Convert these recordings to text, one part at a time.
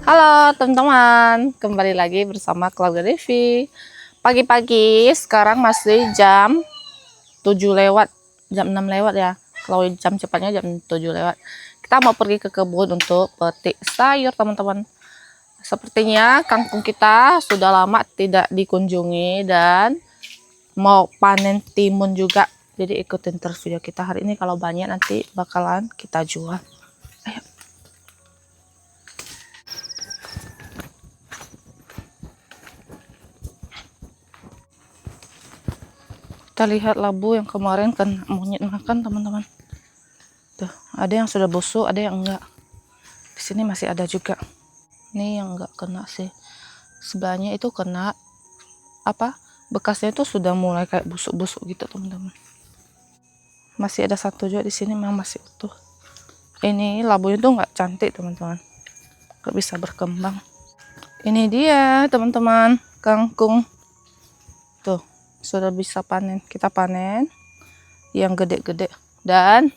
Halo teman-teman, kembali lagi bersama keluarga Devi. Pagi-pagi, sekarang masih jam 7 lewat, jam 6 lewat ya. Kalau jam cepatnya jam 7 lewat. Kita mau pergi ke kebun untuk petik sayur teman-teman. Sepertinya kangkung kita sudah lama tidak dikunjungi dan mau panen timun juga. Jadi ikutin terus video kita hari ini, kalau banyak nanti bakalan kita jual. Ayo. Kita lihat labu yang kemarin kan monyet makan teman-teman. Tuh, ada yang sudah busuk, ada yang enggak. Di sini masih ada juga. Ini yang enggak kena sih. Sebelahnya itu kena apa? Bekasnya itu sudah mulai kayak busuk-busuk gitu teman-teman. Masih ada satu juga di sini memang masih utuh. Ini labunya tuh enggak cantik teman-teman. Enggak bisa berkembang. Ini dia teman-teman, kangkung. Tuh, sudah bisa panen. Kita panen yang gede-gede dan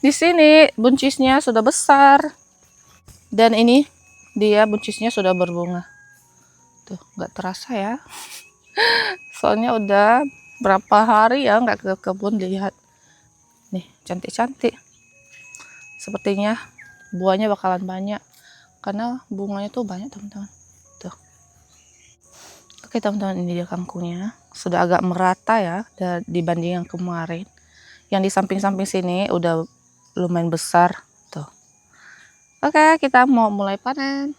di sini buncisnya sudah besar dan ini dia buncisnya sudah berbunga. Tuh, nggak terasa ya. Soalnya udah berapa hari ya nggak ke kebun. Lihat nih, cantik-cantik. Sepertinya buahnya bakalan banyak karena bunganya tuh banyak teman-teman. Tuh. Oke teman-teman, ini dia kangkungnya. Sudah agak merata ya dibanding yang kemarin. Yang di samping-samping sini udah lumayan besar tuh. Oke, kita mau mulai panen.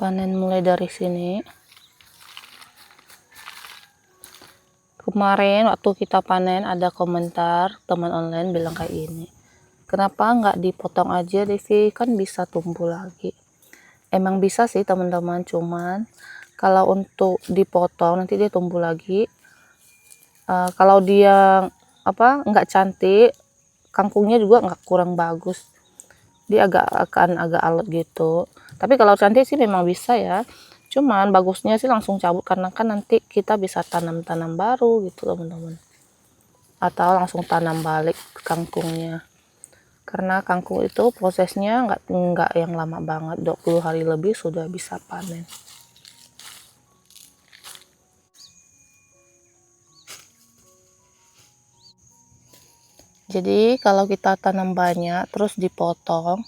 Panen mulai dari sini. Kemarin waktu kita panen ada komentar teman online bilang kayak ini. Kenapa nggak dipotong aja Devi, kan bisa tumbuh lagi. Emang bisa sih teman-teman, cuman kalau untuk dipotong nanti dia tumbuh lagi. Kalau dia nggak cantik, kangkungnya juga nggak kurang bagus. Dia akan agak alot gitu. Tapi kalau cantik sih memang bisa ya. Cuman bagusnya sih langsung cabut karena kan nanti kita bisa tanam-tanam baru gitu teman-teman. Atau langsung tanam balik kangkungnya. Karena kangkung itu prosesnya nggak yang lama banget, 20 hari lebih sudah bisa panen. Jadi kalau kita tanam banyak terus dipotong,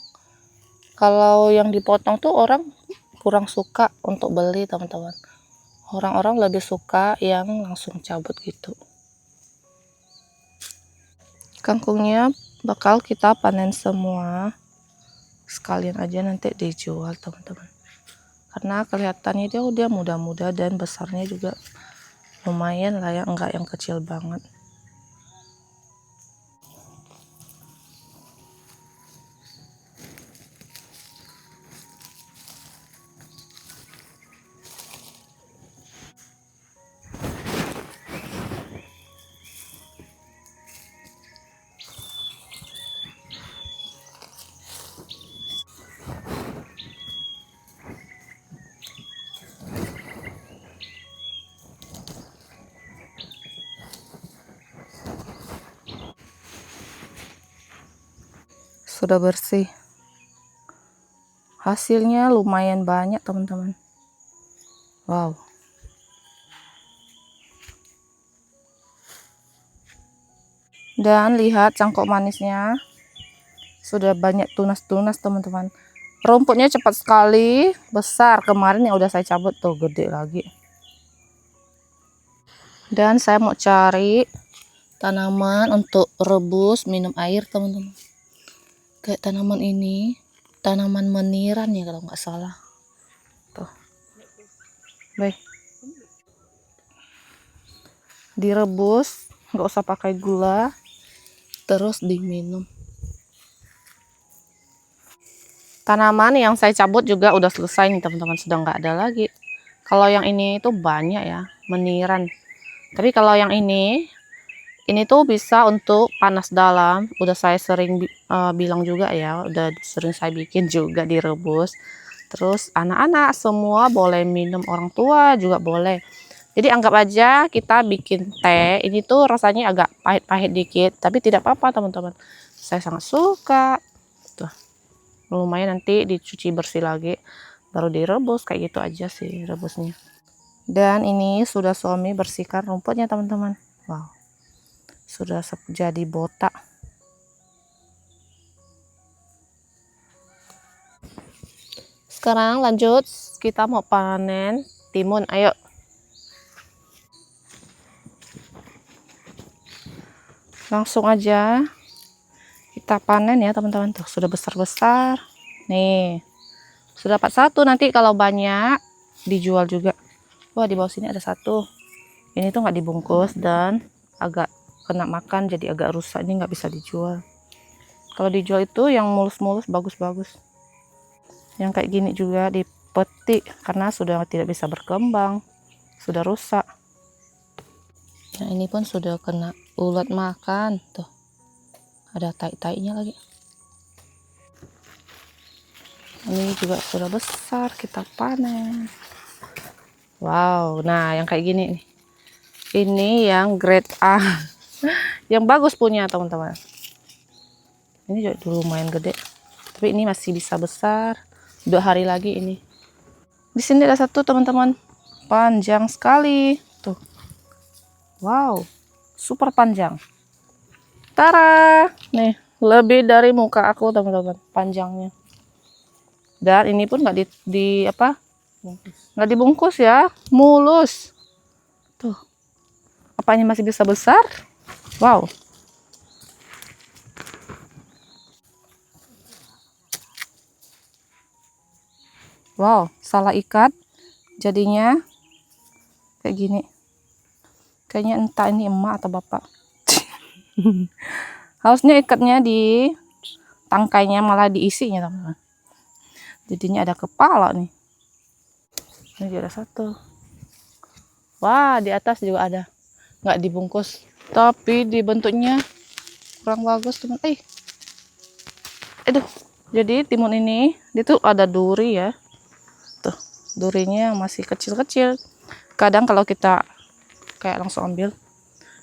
kalau yang dipotong tuh orang kurang suka untuk beli teman-teman. Orang-orang lebih suka yang langsung cabut gitu. Kangkungnya bakal kita panen semua, sekalian aja nanti dijual teman-teman. Karena kelihatannya dia muda-muda dan besarnya juga lumayan lah ya, enggak yang kecil banget. Sudah bersih. Hasilnya lumayan banyak teman-teman. Wow. Dan lihat cangkok manisnya. Sudah banyak tunas-tunas teman-teman. Rumputnya cepat sekali besar. Kemarin yang udah saya cabut tuh gede lagi. Dan saya mau cari tanaman untuk rebus minum air teman-teman. Kayak tanaman ini, tanaman meniran ya kalau nggak salah. Tuh. Baik. Direbus, nggak usah pakai gula, terus diminum. Tanaman yang saya cabut juga udah selesai nih teman-teman, sudah nggak ada lagi. Kalau yang ini itu banyak ya, meniran. Tapi kalau yang ini tuh bisa untuk panas dalam. Udah saya sering bilang juga ya, udah sering saya bikin juga direbus. Terus anak-anak semua boleh minum, orang tua juga boleh. Jadi anggap aja kita bikin teh, ini tuh rasanya agak pahit-pahit dikit, tapi tidak apa-apa teman-teman. Saya sangat suka. Tuh. lumayan, nanti dicuci bersih lagi baru direbus. Kayak gitu aja sih rebusnya. Dan ini sudah suami bersihkan rumputnya teman-teman. Wow, sudah jadi botak. Sekarang lanjut, kita mau panen timun. Ayo. Langsung aja kita panen ya teman-teman. Tuh sudah besar-besar. Nih, sudah dapat satu. Nanti kalau banyak dijual juga. Wah, di bawah sini ada satu. Ini tuh nggak dibungkus dan agak kena makan, jadi agak rusak. Ini nggak bisa dijual. Kalau dijual itu yang mulus-mulus, bagus-bagus. Yang kayak gini juga dipetik karena sudah tidak bisa berkembang, sudah rusak. Nah, ini pun sudah kena ulat makan. Tuh, ada tai-tainya lagi. Ini juga sudah besar, kita panen. Wow, nah yang kayak gini nih. Ini yang grade A. Yang bagus punya teman-teman. Ini juga dulu lumayan gede. Tapi ini masih bisa besar. 2 hari lagi ini. Di sini ada satu teman-teman. Panjang sekali. Tuh. Wow, super panjang. Tara, nih lebih dari muka aku teman-teman panjangnya. Dan ini pun nggak nggak dibungkus ya, mulus. Tuh, apanya masih bisa besar? Wow. Wow, salah ikat, jadinya kayak gini. Kayaknya entah ini emak atau bapak. Harusnya ikatnya di tangkainya, malah diisinya teman-teman. Jadinya ada kepala nih. Ini juga ada satu. Wah, di atas juga ada. Nggak dibungkus, tapi dibentuknya kurang bagus teman. Aduh. Jadi timun ini itu ada duri ya. Tuh, durinya masih kecil-kecil. Kadang kalau kita kayak langsung ambil,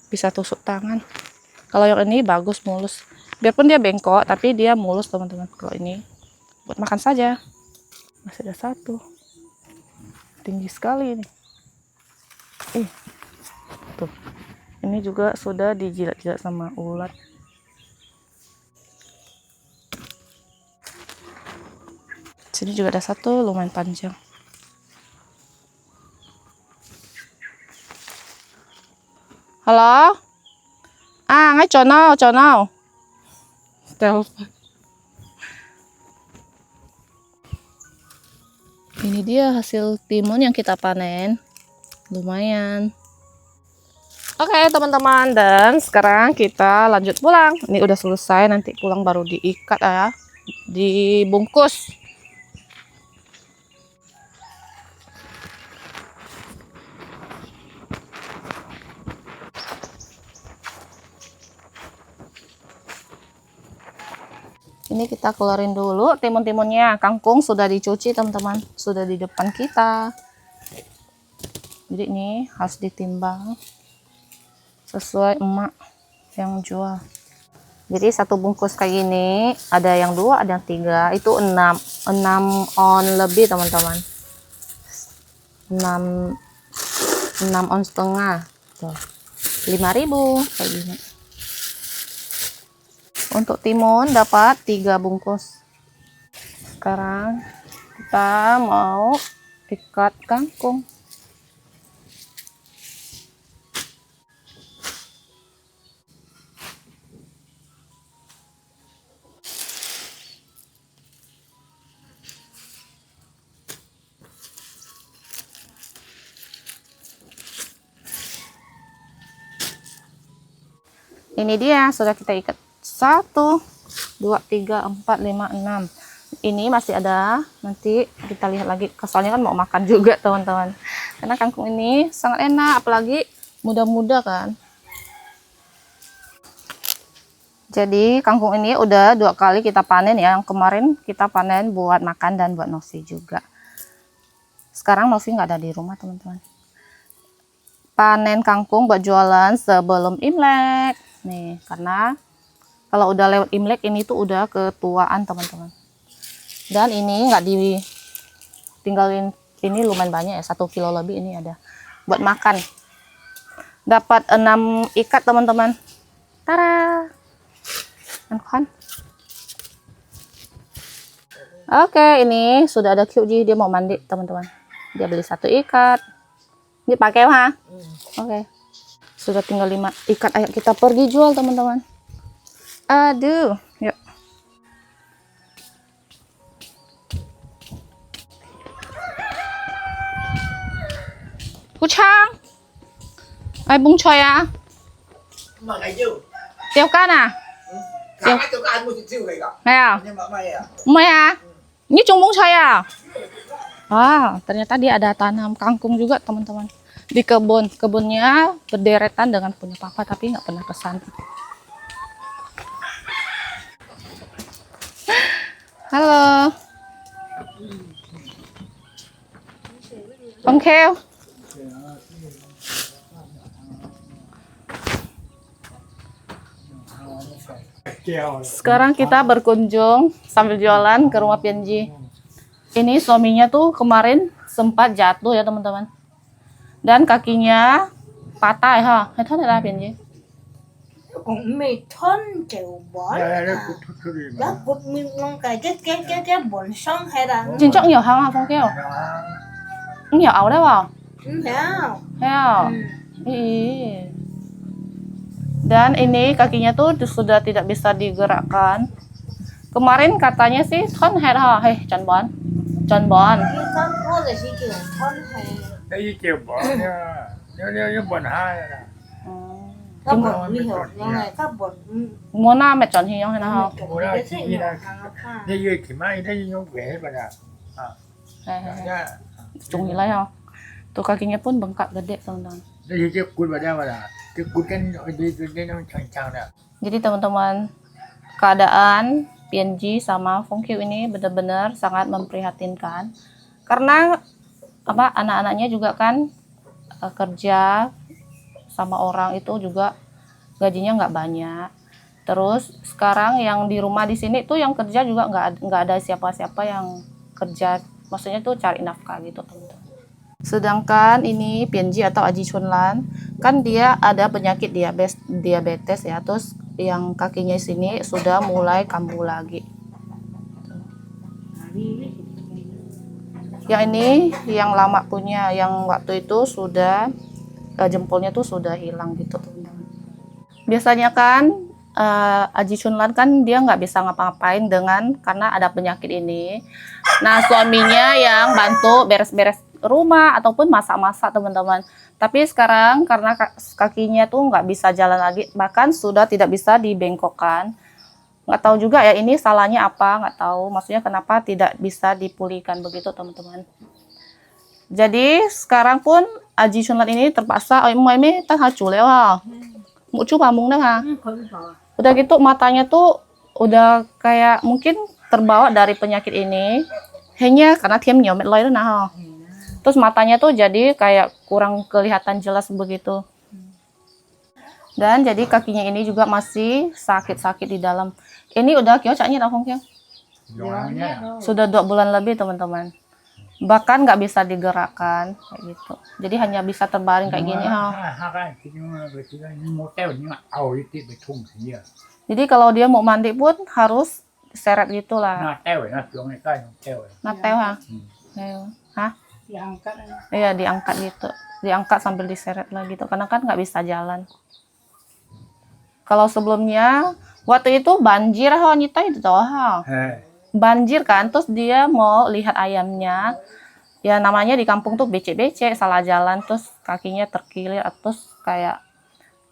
bisa tusuk tangan. Kalau yang ini bagus, mulus. Biarpun dia bengkok, tapi dia mulus teman-teman. Kalau ini buat makan saja. Masih ada satu. Tinggi sekali ini. Tuh. Ini juga sudah dijilat-jilat sama ulat. Sini juga ada satu, lumayan panjang. Halo? Ngay chonau. Telepon. Ini dia hasil timun yang kita panen. Lumayan. Oke teman-teman, dan sekarang kita lanjut pulang. Ini udah selesai, nanti pulang baru diikat ya, dibungkus. Ini kita keluarin dulu timun-timunnya. Kangkung sudah dicuci teman-teman, sudah di depan kita. Jadi ini harus ditimbang sesuai emak yang jual. Jadi satu bungkus kayak gini, ada yang 2, ada yang 3, itu 6 on lebih teman-teman. 6 on setengah. Tuh. 5.000 kayak gini. Untuk timun dapat 3 bungkus. Sekarang kita mau ikat kangkung. Ini dia sudah kita ikat. 1, 2, 3, 4, 5, 6. Ini masih ada, nanti kita lihat lagi. Soalnya kan mau makan juga teman-teman. Karena kangkung ini sangat enak, apalagi muda-muda kan. Jadi kangkung ini udah 2 kali kita panen ya. Yang kemarin kita panen buat makan dan buat Novi juga. Sekarang Novi nggak ada di rumah teman-teman. Panen kangkung buat jualan sebelum Imlek. Nih, karena kalau udah lewat Imlek ini tuh udah ketuaan teman-teman. Dan ini nggak ditinggalin, ini lumayan banyak ya, 1 kilo lebih ini ada buat makan. Dapat 6 ikat teman-teman. Tara. Kan? Oke, ini sudah ada QG, dia mau mandi teman-teman. Dia beli 1 ikat. Ini pakai ha? Oke. Sudah tinggal 5 ikat, ayo kita pergi jual teman-teman. Aduh, yuk. Kucang. Ai bung choy à? Mà ngày chưa? Tiêu can à? Cả hai tôi có ăn một chút xíu vậy cả. Này à? Nhưng mà mày à? Mày à? Ini cumbung saya. Wah, ternyata dia ada tanam kangkung juga teman-teman. Di kebunnya berderetan dengan punya papa, tapi nggak pernah pesan. Halo. Ông Kheo. Sekarang kita berkunjung sambil jualan ke rumah Pianji. Ini suaminya tuh kemarin sempat jatuh ya teman-teman. Dan kakinya patah ha. Hay thoát ra Pianji. Cũng mì thon chịu bỏ đó cục mì ngon cái bồn sông hay là 진짜 nhiều hàng ha Phong Kheo. Nhiều ảo đấy vào. không Ya. Ih. Dan ini kakinya tuh sudah tidak bisa digerakkan. Kemarin katanya sih thon head ha, Chan Bon. cái con có là gì kiểu thon hay Cái chiều bỏ nó bẩn hai là các bồn mì hiểu nhưng mà các bồn Mua na mẹ chọn hình hay nào? cái gì là hàng khác cái gì thì mai cái nó ghé vào là ya Cung nilai ha. Tuh kakinya pun bengkak gede teman-teman. cái gì cái cút vào đây vào là cái cút cái nó chang nè. Jadi teman-teman, keadaan PNG sama Fongkyu ini benar-benar sangat memprihatinkan. Karena apa, anak-anaknya juga kan kerja sama orang itu juga gajinya nggak banyak. Terus sekarang yang di rumah di sini tuh yang kerja juga nggak ada siapa-siapa yang kerja, maksudnya tuh cari nafkah gitu teman-teman. Sedangkan ini PNG atau Aji Chunlan kan dia ada penyakit diabetes ya, terus yang kakinya sini sudah mulai kambuh lagi. Yang ini yang lama punya, yang waktu itu sudah jempolnya tuh sudah hilang gitu teman-teman. Biasanya kan Aji Chunlan kan dia nggak bisa ngapa-ngapain karena ada penyakit ini. Nah suaminya yang bantu beres-beres rumah ataupun masak-masak teman-teman. Tapi sekarang karena kakinya tuh nggak bisa jalan lagi, bahkan sudah tidak bisa dibengkokkan. Nggak tahu juga ya ini salahnya apa, nggak tahu. Maksudnya kenapa tidak bisa dipulihkan begitu teman-teman. Jadi sekarang pun Aji Chunlan ini terpaksa, ini tak hacu lewat. Mau coba mung ha. Udah gitu matanya tuh udah kayak mungkin terbawa dari penyakit ini. Hanya karena tiam nyomet loy nah. Terus matanya tuh jadi kayak kurang kelihatan jelas begitu. Dan jadi kakinya ini juga masih sakit-sakit di dalam. Ini udah kiocaknya dah Fongkyu. Sudah 2 bulan lebih teman-teman. Bahkan nggak bisa digerakkan kayak gitu. Jadi hanya bisa terbaring kayak gini ha. Jadi kalau dia mau mandi pun harus seret gitulah. Nateo ha. Hah? diangkat Iya diangkat gitu, diangkat sambil diseret lah gitu, karena kan nggak bisa jalan. Kalau sebelumnya waktu itu banjir wanita itu toh, banjir kan, terus dia mau lihat ayamnya, ya namanya di kampung tuh becek-becek, salah jalan, terus kakinya terkilir, terus kayak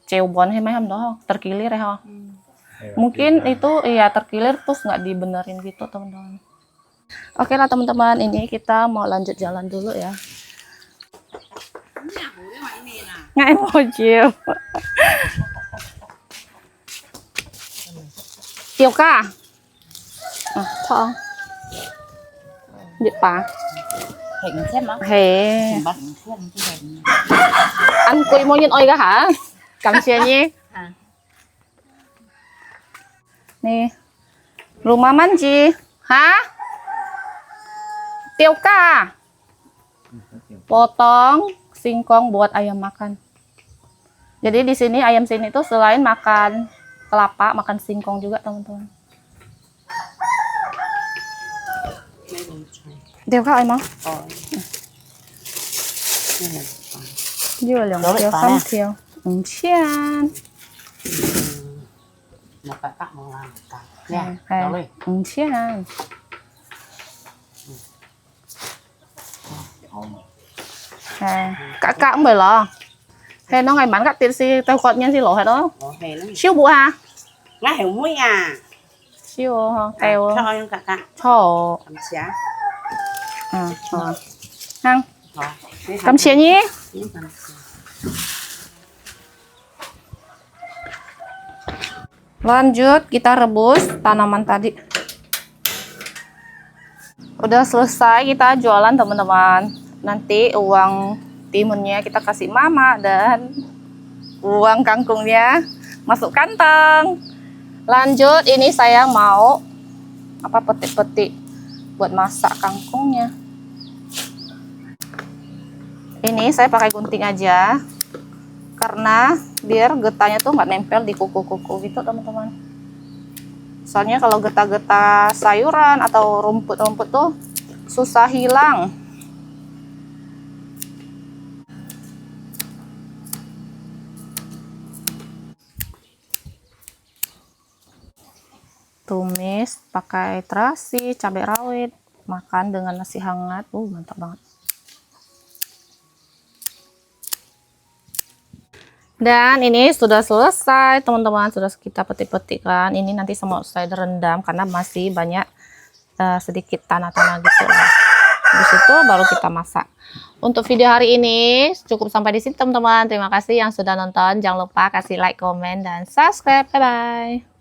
ceubon hemaham doh, terkilir ya. Mungkin itu iya terkilir terus nggak dibenerin gitu teman-teman. Oke lah teman-teman, ini kita mau lanjut jalan dulu ya. Nggak emoji. Chiều ca. Thôi. Dịch bà. hình xem đó Hè. bắt xem cái hình Anh quy mô nhân ơi cả hả? Cảm ơn nhé. Nih. Rumah manji. Hah? Tiauka. Potong singkong buat ayam makan. Jadi di sini ayam sini tuh selain makan kelapa, makan singkong juga teman-teman. Tiauka ayam mau? Dua lượng tiêu không tiêu. Chiên. Một cái cắt một làm cắt. Chiên. Cả cũng phải lo. Thế nó ngày bán các tiền si tao còn nhân si lỗ hết đó. Hề lắm. Siêu bùa ha. Ngay hiểu mũi à. Siêu kèo. Cho những cả. Cho. Cầm xá. Hang. Cầm xía nhé. Lanjut kita rebus tanaman tadi. Udah selesai kita jualan teman-teman. Nanti uang timunnya kita kasih mama dan uang kangkungnya masuk kantong. Lanjut ini saya mau petik-petik buat masak kangkungnya. Ini saya pakai gunting aja karena biar getahnya tuh nggak nempel di kuku-kuku gitu teman-teman. Soalnya kalau getah-getah sayuran atau rumput-rumput tuh susah hilang. Tumis pakai terasi, cabai rawit, makan dengan nasi hangat, mantap banget. Dan ini sudah selesai teman-teman, sudah kita petik-petikkan. Ini nanti semua saya rendam karena masih banyak sedikit tanah-tanah gitu lah. Habis itu baru kita masak. Untuk video hari ini cukup sampai di sini teman-teman. Terima kasih yang sudah nonton. Jangan lupa kasih like, komen, dan subscribe. Bye bye.